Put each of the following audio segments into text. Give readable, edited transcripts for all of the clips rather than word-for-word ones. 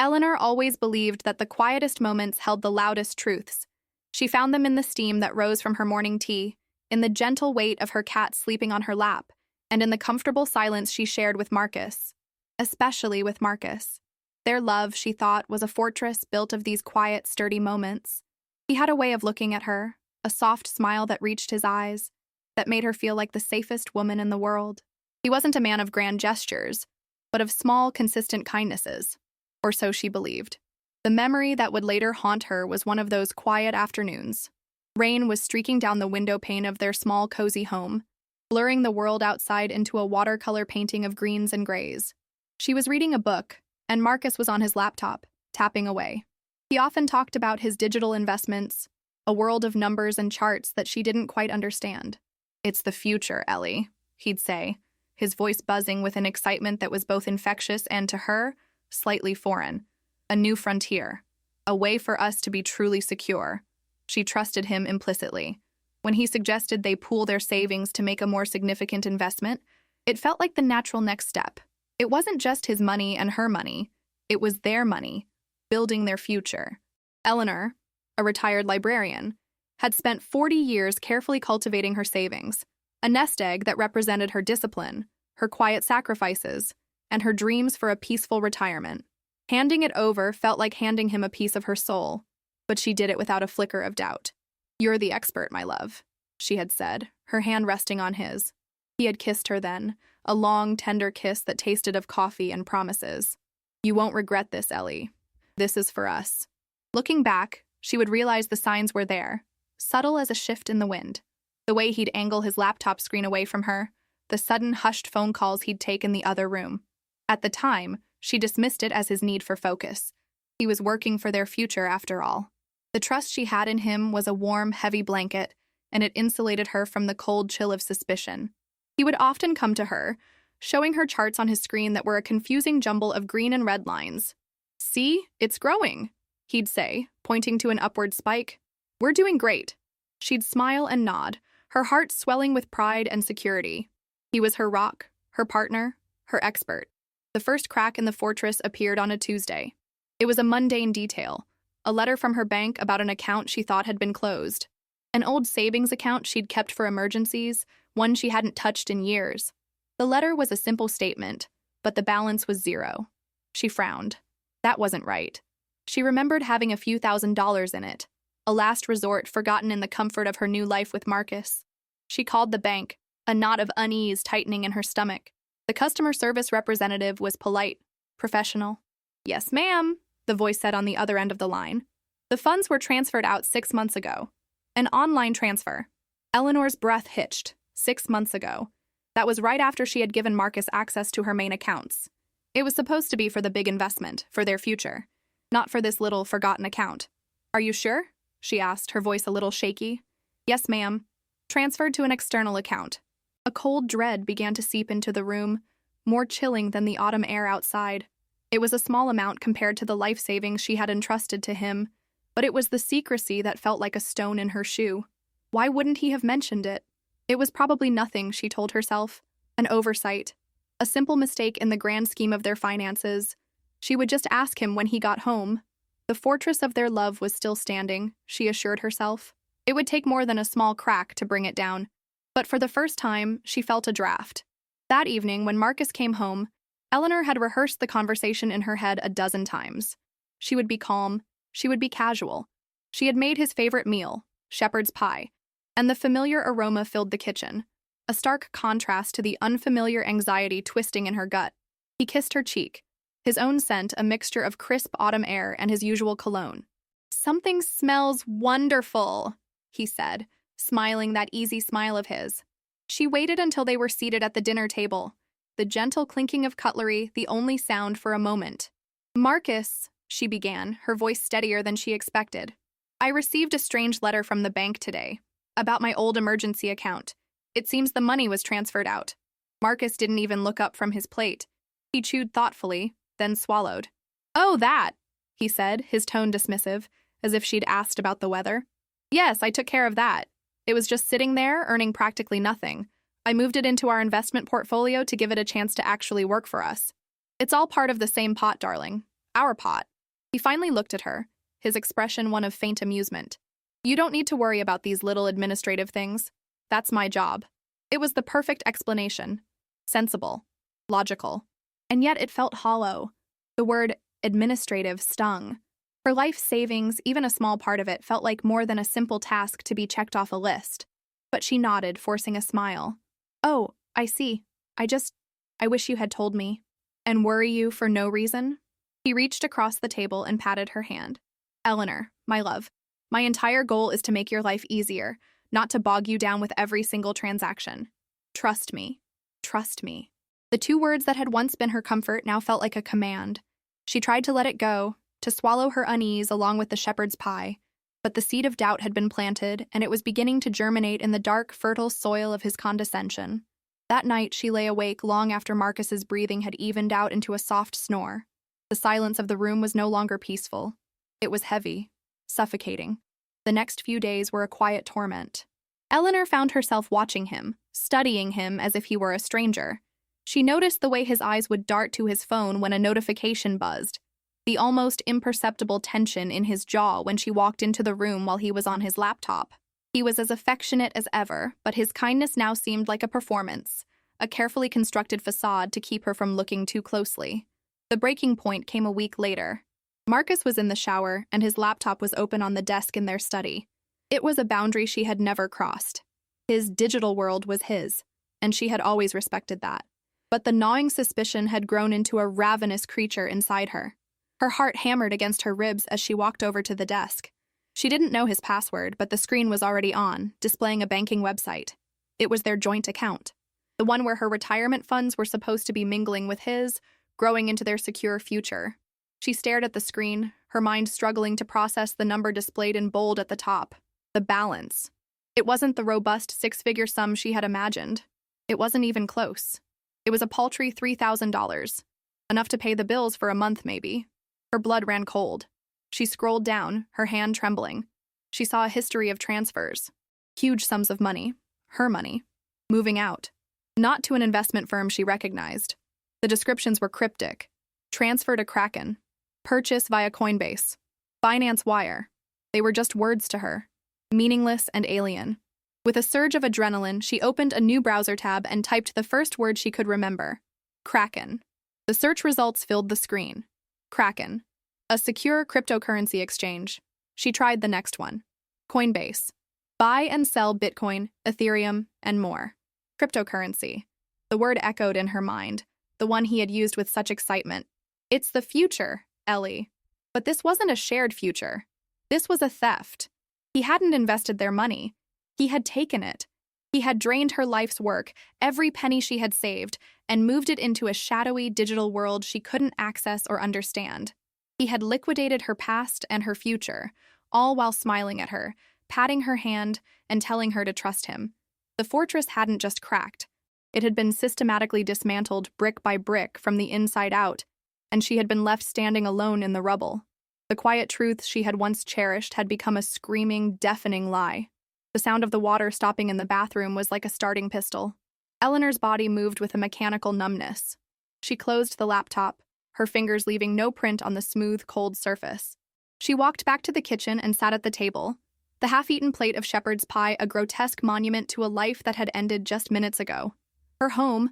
Eleanor always believed that the quietest moments held the loudest truths. She found them in the steam that rose from her morning tea, in the gentle weight of her cat sleeping on her lap, and in the comfortable silence she shared with Marcus. Especially with Marcus. Their love, she thought, was a fortress built of these quiet, sturdy moments. He had a way of looking at her, a soft smile that reached his eyes, that made her feel like the safest woman in the world. He wasn't a man of grand gestures, but of small, consistent kindnesses. Or so she believed. The memory that would later haunt her was one of those quiet afternoons. Rain was streaking down the window pane of their small, cozy home, blurring the world outside into a watercolor painting of greens and grays. She was reading a book, and Marcus was on his laptop, tapping away. He often talked about his digital investments, a world of numbers and charts that she didn't quite understand. "It's the future, Ellie," he'd say, his voice buzzing with an excitement that was both infectious and, to her, slightly foreign. A new frontier. A way for us to be truly secure. She trusted him implicitly. When he suggested they pool their savings to make a more significant investment, it felt like the natural next step. It wasn't just his money and her money. It was their money, building their future. Eleanor, a retired librarian, had spent 40 years carefully cultivating her savings, a nest egg that represented her discipline, her quiet sacrifices, and her dreams for a peaceful retirement. Handing it over felt like handing him a piece of her soul, but she did it without a flicker of doubt. "You're the expert, my love," she had said, her hand resting on his. He had kissed her then, a long, tender kiss that tasted of coffee and promises. "You won't regret this, Ellie. This is for us." Looking back, she would realize the signs were there, subtle as a shift in the wind. The way he'd angle his laptop screen away from her, the sudden hushed phone calls he'd take in the other room. At the time, she dismissed it as his need for focus. He was working for their future after all. The trust she had in him was a warm, heavy blanket, and it insulated her from the cold chill of suspicion. He would often come to her, showing her charts on his screen that were a confusing jumble of green and red lines. "See, it's growing," he'd say, pointing to an upward spike. "We're doing great." She'd smile and nod, her heart swelling with pride and security. He was her rock, her partner, her expert. The first crack in the fortress appeared on a Tuesday. It was a mundane detail, a letter from her bank about an account she thought had been closed. An old savings account she'd kept for emergencies, one she hadn't touched in years. The letter was a simple statement, but the balance was zero. She frowned. That wasn't right. She remembered having a few $1,000s in it, a last resort forgotten in the comfort of her new life with Marcus. She called the bank, a knot of unease tightening in her stomach. The customer service representative was polite, professional. "Yes, ma'am," the voice said on the other end of the line. "The funds were transferred out 6 months ago. An online transfer." Eleanor's breath hitched. 6 months ago. That was right after she had given Marcus access to her main accounts. It was supposed to be for the big investment, for their future, not for this little forgotten account. "Are you sure?" she asked, her voice a little shaky. "Yes, ma'am. Transferred to an external account." A cold dread began to seep into the room, more chilling than the autumn air outside. It was a small amount compared to the life savings she had entrusted to him, but it was the secrecy that felt like a stone in her shoe. Why wouldn't he have mentioned it? It was probably nothing, she told herself. An oversight. A simple mistake in the grand scheme of their finances. She would just ask him when he got home. The fortress of their love was still standing, she assured herself. It would take more than a small crack to bring it down. But for the first time, she felt a draft. That evening, when Marcus came home, Eleanor had rehearsed the conversation in her head a dozen times. She would be calm. She would be casual. She had made his favorite meal, shepherd's pie, and the familiar aroma filled the kitchen, a stark contrast to the unfamiliar anxiety twisting in her gut. He kissed her cheek, his own scent a mixture of crisp autumn air and his usual cologne. "Something smells wonderful," he said, smiling that easy smile of his. She waited until they were seated at the dinner table, the gentle clinking of cutlery the only sound for a moment. "Marcus," she began, her voice steadier than she expected. "I received a strange letter from the bank today, about my old emergency account. It seems the money was transferred out." Marcus didn't even look up from his plate. He chewed thoughtfully, then swallowed. "Oh, that," he said, his tone dismissive, as if she'd asked about the weather. "Yes, I took care of that. It was just sitting there, earning practically nothing. I moved it into our investment portfolio to give it a chance to actually work for us. It's all part of the same pot, darling. Our pot. He finally looked at her, his expression one of faint amusement. You don't need to worry about these little administrative things. That's my job. It was the perfect explanation. Sensible. Logical. And yet it felt hollow. The word administrative stung. Her life savings, even a small part of it, felt like more than a simple task to be checked off a list. But she nodded, forcing a smile. Oh, I see. I wish you had told me. And worry you for no reason? He reached across the table and patted her hand. Eleanor, my love, my entire goal is to make your life easier, not to bog you down with every single transaction. Trust me. Trust me. The two words that had once been her comfort now felt like a command. She tried to let it go, to swallow her unease along with the shepherd's pie, but the seed of doubt had been planted, and it was beginning to germinate in the dark, fertile soil of his condescension. That night she lay awake long after Marcus's breathing had evened out into a soft snore. The silence of the room was no longer peaceful. It was heavy, suffocating. The next few days were a quiet torment. Eleanor found herself watching him, studying him as if he were a stranger. She noticed the way his eyes would dart to his phone when a notification buzzed, the almost imperceptible tension in his jaw when she walked into the room while he was on his laptop. He was as affectionate as ever, but his kindness now seemed like a performance, a carefully constructed facade to keep her from looking too closely. The breaking point came a week later. Marcus was in the shower, and his laptop was open on the desk in their study. It was a boundary she had never crossed. His digital world was his, and she had always respected that. But the gnawing suspicion had grown into a ravenous creature inside her. Her heart hammered against her ribs as she walked over to the desk. She didn't know his password, but the screen was already on, displaying a banking website. It was their joint account, the one where her retirement funds were supposed to be mingling with his, growing into their secure future. She stared at the screen, her mind struggling to process the number displayed in bold at the top. The balance. It wasn't the robust six-figure sum she had imagined. It wasn't even close. It was a paltry $3,000. Enough to pay the bills for a month, maybe. Her blood ran cold. She scrolled down, her hand trembling. She saw a history of transfers. Huge sums of money. Her money. Moving out. Not to an investment firm she recognized. The descriptions were cryptic. Transfer to Kraken. Purchase via Coinbase. Finance wire. They were just words to her. Meaningless and alien. With a surge of adrenaline, she opened a new browser tab and typed the first word she could remember. Kraken. The search results filled the screen. Kraken. A secure cryptocurrency exchange. She tried the next one. Coinbase. Buy and sell Bitcoin, Ethereum, and more. Cryptocurrency. The word echoed in her mind, the one he had used with such excitement. It's the future, Ellie. But this wasn't a shared future. This was a theft. He hadn't invested their money. He had taken it. He had drained her life's work, every penny she had saved, and moved it into a shadowy digital world she couldn't access or understand. He had liquidated her past and her future, all while smiling at her, patting her hand, and telling her to trust him. The fortress hadn't just cracked. It had been systematically dismantled brick by brick from the inside out, and she had been left standing alone in the rubble. The quiet truth she had once cherished had become a screaming, deafening lie. The sound of the water stopping in the bathroom was like a starting pistol. Eleanor's body moved with a mechanical numbness. She closed the laptop, her fingers leaving no print on the smooth, cold surface. She walked back to the kitchen and sat at the table, the half-eaten plate of shepherd's pie a grotesque monument to a life that had ended just minutes ago. Her home,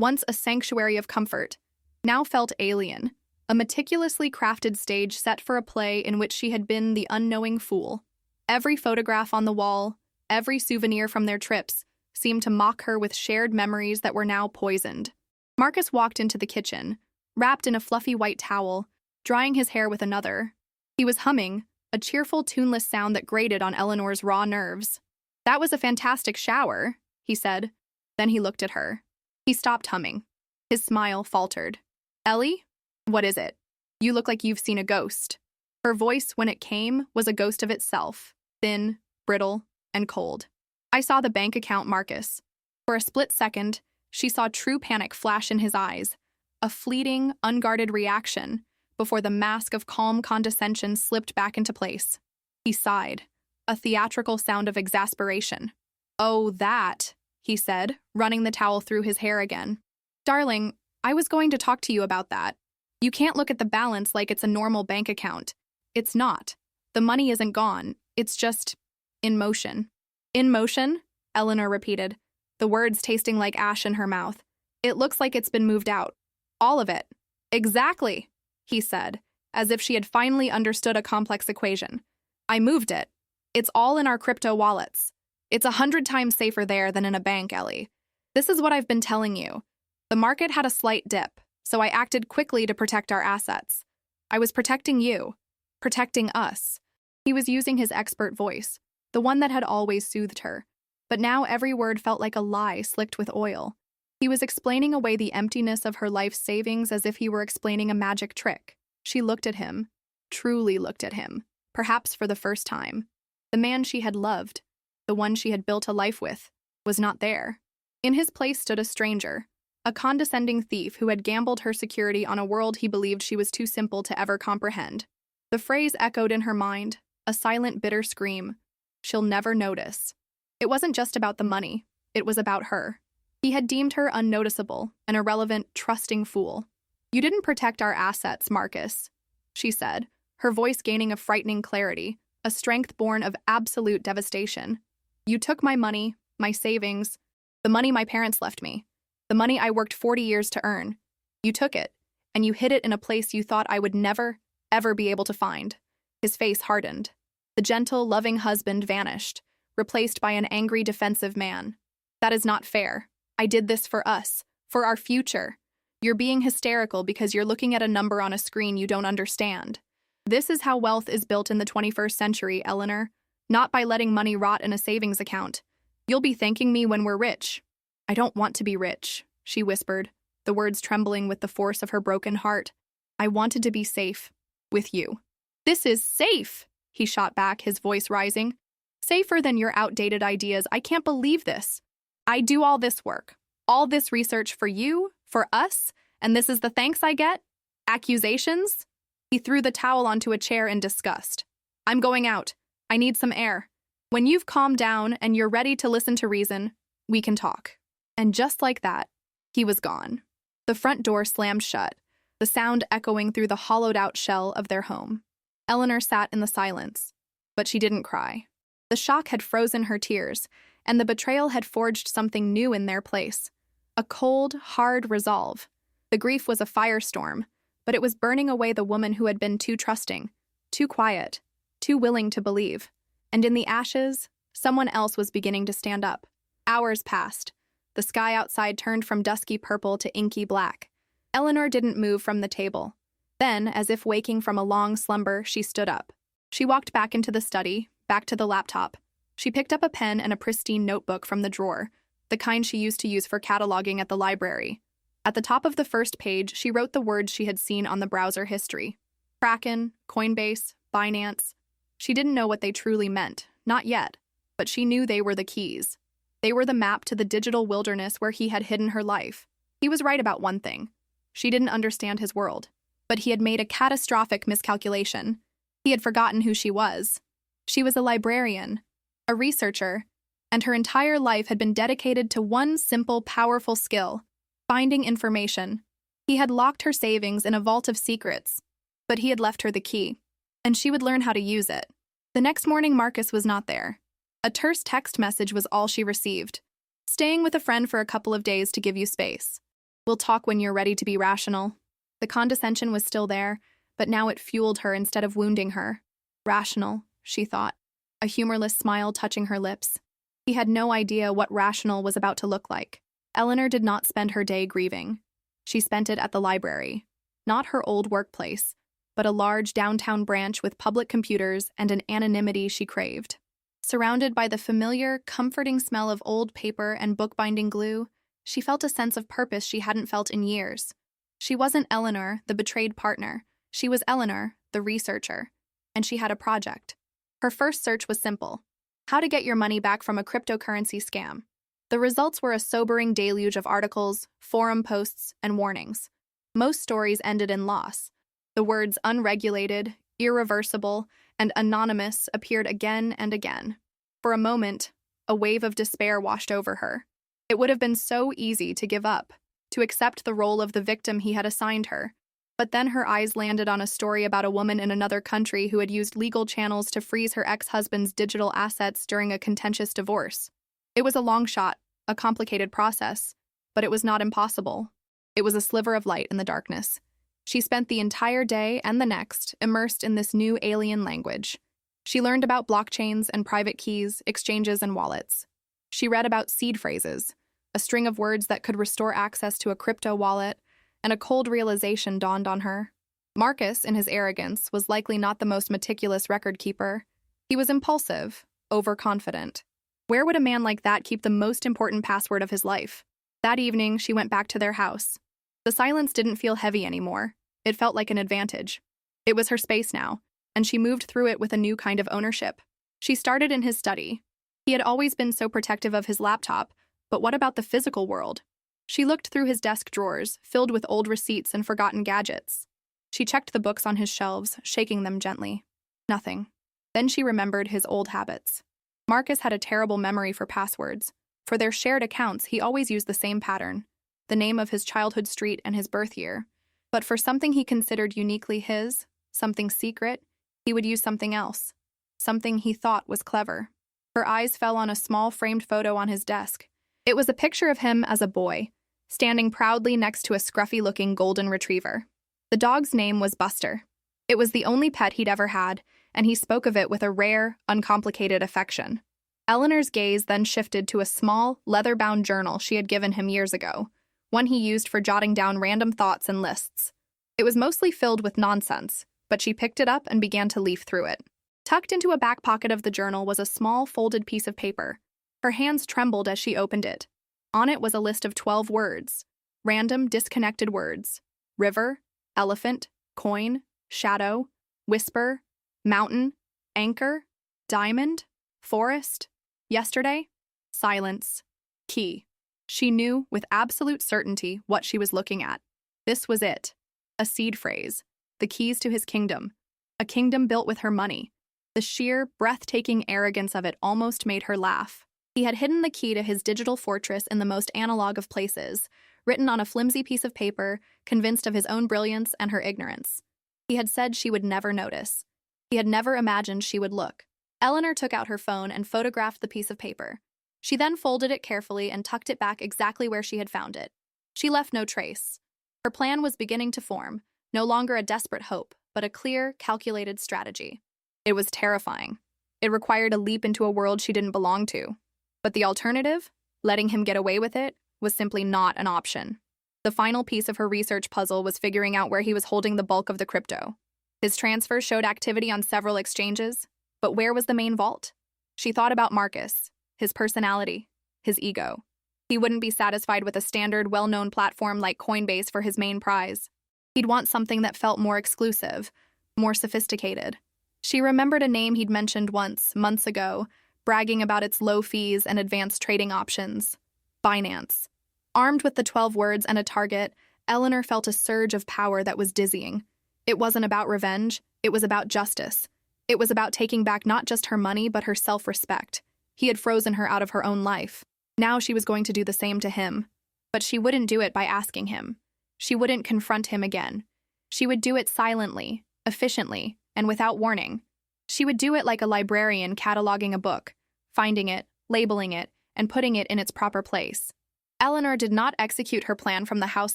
once a sanctuary of comfort, now felt alien, a meticulously crafted stage set for a play in which she had been the unknowing fool. Every photograph on the wall, every souvenir from their trips, seemed to mock her with shared memories that were now poisoned. Marcus walked into the kitchen, wrapped in a fluffy white towel, drying his hair with another. He was humming, a cheerful, tuneless sound that grated on Eleanor's raw nerves. "That was a fantastic shower," he said. Then he looked at her. He stopped humming. His smile faltered. "Ellie? What is it? You look like you've seen a ghost." Her voice, when it came, was a ghost of itself, thin, brittle, and cold. "I saw the bank account, Marcus." For a split second, she saw true panic flash in his eyes, a fleeting, unguarded reaction, before the mask of calm condescension slipped back into place. He sighed, a theatrical sound of exasperation. "Oh, that," he said, running the towel through his hair again. "Darling, I was going to talk to you about that. You can't look at the balance like it's a normal bank account. It's not. The money isn't gone. It's just in motion. In motion? Eleanor repeated, the words tasting like ash in her mouth. It looks like it's been moved out. All of it. Exactly, he said, as if she had finally understood a complex equation. I moved it. It's all in our crypto wallets. It's 100 times safer there than in a bank, Ellie. This is what I've been telling you. The market had a slight dip, so I acted quickly to protect our assets. I was protecting you. Protecting us. He was using his expert voice, the one that had always soothed her. But now every word felt like a lie slicked with oil. He was explaining away the emptiness of her life's savings as if he were explaining a magic trick. She looked at him, truly looked at him, perhaps for the first time. The man she had loved, the one she had built a life with, was not there. In his place stood a stranger, a condescending thief who had gambled her security on a world he believed she was too simple to ever comprehend. The phrase echoed in her mind, a silent, bitter scream. She'll never notice. It wasn't just about the money. It was about her. He had deemed her unnoticeable, an irrelevant, trusting fool. You didn't protect our assets, Marcus, she said, her voice gaining a frightening clarity, a strength born of absolute devastation. You took my money, my savings, the money my parents left me, the money I worked 40 years to earn. You took it, and you hid it in a place you thought I would never, ever be able to find. His face hardened. The gentle, loving husband vanished, replaced by an angry, defensive man. That is not fair. I did this for us, for our future. You're being hysterical because you're looking at a number on a screen you don't understand. This is how wealth is built in the 21st century, Eleanor, not by letting money rot in a savings account. You'll be thanking me when we're rich. I don't want to be rich, she whispered, the words trembling with the force of her broken heart. I wanted to be safe. With you. This is safe, he shot back, his voice rising. Safer than your outdated ideas. I can't believe this. I do all this work, all this research for you, for us, and this is the thanks I get? Accusations? He threw the towel onto a chair in disgust. I'm going out. I need some air. When you've calmed down and you're ready to listen to reason, we can talk. And just like that, he was gone. The front door slammed shut, the sound echoing through the hollowed-out shell of their home. Eleanor sat in the silence, but she didn't cry. The shock had frozen her tears, and the betrayal had forged something new in their place. A cold, hard resolve. The grief was a firestorm, but it was burning away the woman who had been too trusting, too quiet, too willing to believe. And in the ashes, someone else was beginning to stand up. Hours passed. The sky outside turned from dusky purple to inky black. Eleanor didn't move from the table. Then, as if waking from a long slumber, she stood up. She walked back into the study, back to the laptop. She picked up a pen and a pristine notebook from the drawer, the kind she used to use for cataloging at the library. At the top of the first page, she wrote the words she had seen on the browser history. Kraken, Coinbase, Binance. She didn't know what they truly meant, not yet, but she knew they were the keys. They were the map to the digital wilderness where he had hidden her life. He was right about one thing. She didn't understand his world, but he had made a catastrophic miscalculation. He had forgotten who she was. She was a librarian, a researcher, and her entire life had been dedicated to one simple, powerful skill, finding information. He had locked her savings in a vault of secrets, but he had left her the key, and she would learn how to use it. The next morning, Marcus was not there. A terse text message was all she received. Staying with a friend for a couple of days to give you space. We'll talk when you're ready to be rational. The condescension was still there, but now it fueled her instead of wounding her. Rational, she thought, a humorless smile touching her lips. He had no idea what rational was about to look like. Eleanor did not spend her day grieving. She spent it at the library. Not her old workplace, but a large downtown branch with public computers and an anonymity she craved. Surrounded by the familiar, comforting smell of old paper and bookbinding glue, she felt a sense of purpose she hadn't felt in years. She wasn't Eleanor, the betrayed partner. She was Eleanor, the researcher. And she had a project. Her first search was simple: how to get your money back from a cryptocurrency scam. The results were a sobering deluge of articles, forum posts, and warnings. Most stories ended in loss. The words unregulated, irreversible, and anonymous appeared again and again. For a moment, a wave of despair washed over her. It would have been so easy to give up, to accept the role of the victim he had assigned her. But then her eyes landed on a story about a woman in another country who had used legal channels to freeze her ex-husband's digital assets during a contentious divorce. It was a long shot, a complicated process, but it was not impossible. It was a sliver of light in the darkness. She spent the entire day and the next immersed in this new alien language. She learned about blockchains and private keys, exchanges and wallets. She read about seed phrases, a string of words that could restore access to a crypto wallet, and a cold realization dawned on her. Marcus, in his arrogance, was likely not the most meticulous record keeper. He was impulsive, overconfident. Where would a man like that keep the most important password of his life? That evening, she went back to their house. The silence didn't feel heavy anymore. It felt like an advantage. It was her space now, and she moved through it with a new kind of ownership. She started in his study. He had always been so protective of his laptop, but what about the physical world? She looked through his desk drawers, filled with old receipts and forgotten gadgets. She checked the books on his shelves, shaking them gently. Nothing. Then she remembered his old habits. Marcus had a terrible memory for passwords. For their shared accounts, he always used the same pattern, the name of his childhood street and his birth year. But for something he considered uniquely his, something secret, he would use something else, something he thought was clever. Her eyes fell on a small framed photo on his desk. It was a picture of him as a boy, standing proudly next to a scruffy-looking golden retriever. The dog's name was Buster. It was the only pet he'd ever had, and he spoke of it with a rare, uncomplicated affection. Eleanor's gaze then shifted to a small, leather-bound journal she had given him years ago, one he used for jotting down random thoughts and lists. It was mostly filled with nonsense, but she picked it up and began to leaf through it. Tucked into a back pocket of the journal was a small, folded piece of paper. Her hands trembled as she opened it. On it was a list of 12 words, random, disconnected words: river, elephant, coin, shadow, whisper, mountain, anchor, diamond, forest, yesterday, silence, key. She knew with absolute certainty what she was looking at. This was it. A seed phrase. The keys to his kingdom. A kingdom built with her money. The sheer, breathtaking arrogance of it almost made her laugh. He had hidden the key to his digital fortress in the most analog of places, written on a flimsy piece of paper, convinced of his own brilliance and her ignorance. He had said she would never notice. He had never imagined she would look. Eleanor took out her phone and photographed the piece of paper. She then folded it carefully and tucked it back exactly where she had found it. She left no trace. Her plan was beginning to form, no longer a desperate hope, but a clear, calculated strategy. It was terrifying. It required a leap into a world she didn't belong to. But the alternative, letting him get away with it, was simply not an option. The final piece of her research puzzle was figuring out where he was holding the bulk of the crypto. His transfers showed activity on several exchanges, but where was the main vault? She thought about Marcus, his personality, his ego. He wouldn't be satisfied with a standard, well-known platform like Coinbase for his main prize. He'd want something that felt more exclusive, more sophisticated. She remembered a name he'd mentioned once, months ago, bragging about its low fees and advanced trading options: Binance. Armed with the 12 words and a target, Eleanor felt a surge of power that was dizzying. It wasn't about revenge, it was about justice. It was about taking back not just her money, but her self-respect. He had frozen her out of her own life. Now she was going to do the same to him. But she wouldn't do it by asking him. She wouldn't confront him again. She would do it silently, efficiently, and without warning. She would do it like a librarian cataloging a book, finding it, labeling it, and putting it in its proper place. Eleanor did not execute her plan from the house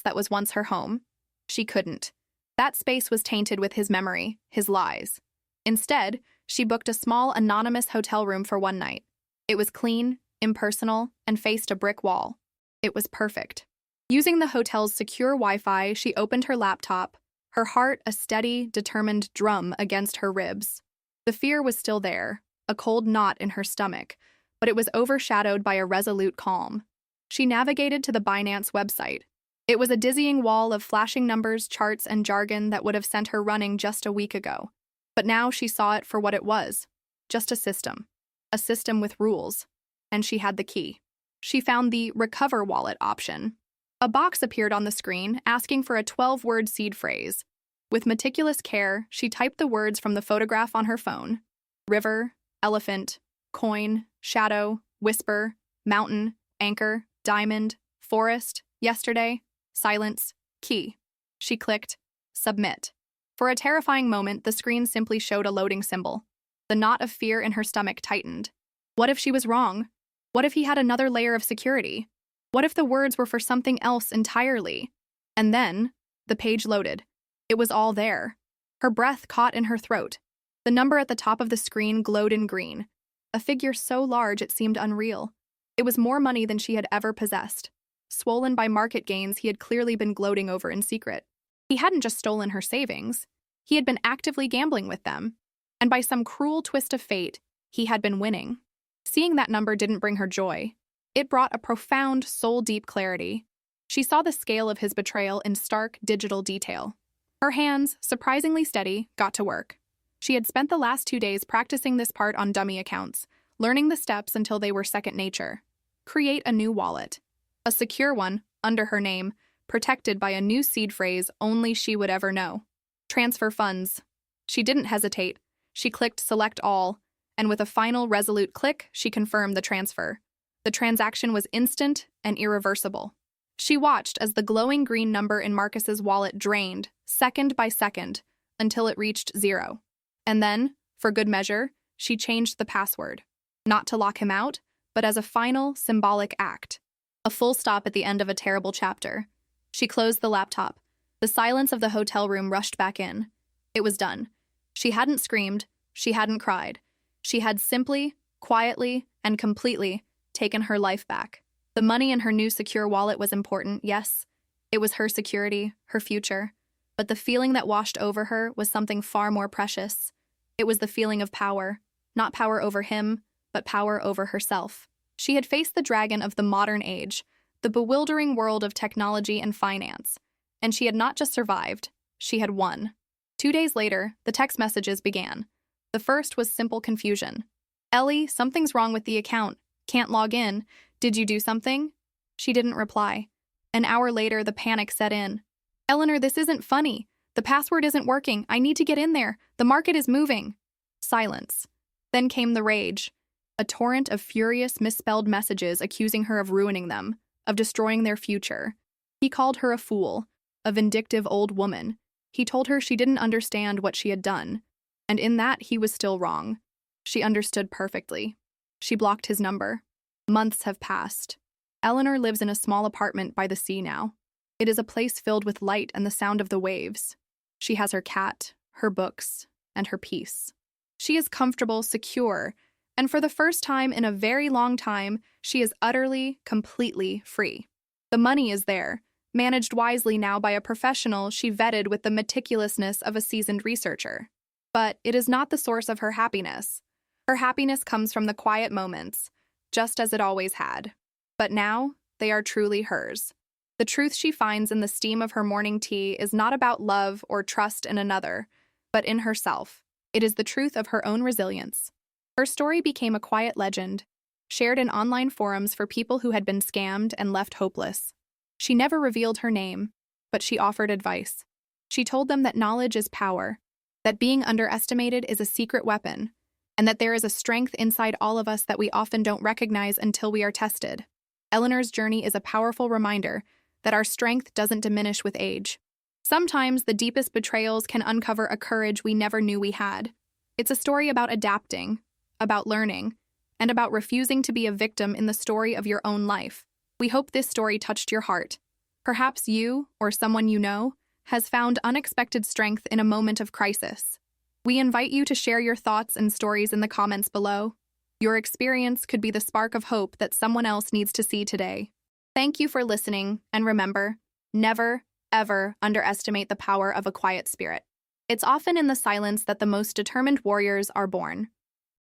that was once her home. She couldn't. That space was tainted with his memory, his lies. Instead, she booked a small, anonymous hotel room for one night. It was clean, impersonal, and faced a brick wall. It was perfect. Using the hotel's secure Wi-Fi, she opened her laptop, her heart a steady, determined drum against her ribs. The fear was still there, a cold knot in her stomach, but it was overshadowed by a resolute calm. She navigated to the Binance website. It was a dizzying wall of flashing numbers, charts, and jargon that would have sent her running just a week ago. But now she saw it for what it was, just a system with rules, and she had the key. She found the Recover Wallet option. A box appeared on the screen asking for a 12-word seed phrase. With meticulous care, she typed the words from the photograph on her phone: river, elephant, coin, shadow, whisper, mountain, anchor, diamond, forest, yesterday, silence, key. She clicked Submit. For a terrifying moment, the screen simply showed a loading symbol. The knot of fear in her stomach tightened. What if she was wrong? What if he had another layer of security? What if the words were for something else entirely? And then, the page loaded. It was all there. Her breath caught in her throat. The number at the top of the screen glowed in green, a figure so large it seemed unreal. It was more money than she had ever possessed. Swollen by market gains he had clearly been gloating over in secret. He hadn't just stolen her savings. He had been actively gambling with them. And by some cruel twist of fate, he had been winning. Seeing that number didn't bring her joy. It brought a profound, soul-deep clarity. She saw the scale of his betrayal in stark, digital detail. Her hands, surprisingly steady, got to work. She had spent the last 2 days practicing this part on dummy accounts, learning the steps until they were second nature. Create a new wallet. A secure one, under her name, protected by a new seed phrase only she would ever know. Transfer funds. She didn't hesitate. She clicked Select All, and with a final resolute click, she confirmed the transfer. The transaction was instant and irreversible. She watched as the glowing green number in Marcus's wallet drained, second by second, until it reached 0. And then, for good measure, she changed the password. Not to lock him out, but as a final, symbolic act. A full stop at the end of a terrible chapter. She closed the laptop. The silence of the hotel room rushed back in. It was done. She hadn't screamed. She hadn't cried. She had simply, quietly, and completely taken her life back. The money in her new secure wallet was important, yes. It was her security, her future. But the feeling that washed over her was something far more precious. It was the feeling of power. Not power over him, but power over herself. She had faced the dragon of the modern age, the bewildering world of technology and finance. And she had not just survived, she had won. 2 days later, the text messages began. The first was simple confusion. Ellie, something's wrong with the account. Can't log in. Did you do something? She didn't reply. An hour later, the panic set in. Eleanor, this isn't funny. The password isn't working. I need to get in there. The market is moving. Silence. Then came the rage. A torrent of furious, misspelled messages accusing her of ruining them, of destroying their future. He called her a fool, a vindictive old woman. He told her she didn't understand what she had done. And in that, he was still wrong. She understood perfectly. She blocked his number. Months have passed. Eleanor lives in a small apartment by the sea now. It is a place filled with light and the sound of the waves. She has her cat, her books, and her peace. She is comfortable, secure, and for the first time in a very long time, she is utterly, completely free. The money is there, managed wisely now by a professional she vetted with the meticulousness of a seasoned researcher. But it is not the source of her happiness. Her happiness comes from the quiet moments, just as it always had. But now, they are truly hers. The truth she finds in the steam of her morning tea is not about love or trust in another, but in herself. It is the truth of her own resilience. Her story became a quiet legend, shared in online forums for people who had been scammed and left hopeless. She never revealed her name, but she offered advice. She told them that knowledge is power, that being underestimated is a secret weapon, and that there is a strength inside all of us that we often don't recognize until we are tested. Eleanor's journey is a powerful reminder that our strength doesn't diminish with age. Sometimes the deepest betrayals can uncover a courage we never knew we had. It's a story about adapting, about learning, and about refusing to be a victim in the story of your own life. We hope this story touched your heart. Perhaps you, or someone you know, has found unexpected strength in a moment of crisis. We invite you to share your thoughts and stories in the comments below. Your experience could be the spark of hope that someone else needs to see today. Thank you for listening, and remember, never, ever underestimate the power of a quiet spirit. It's often in the silence that the most determined warriors are born.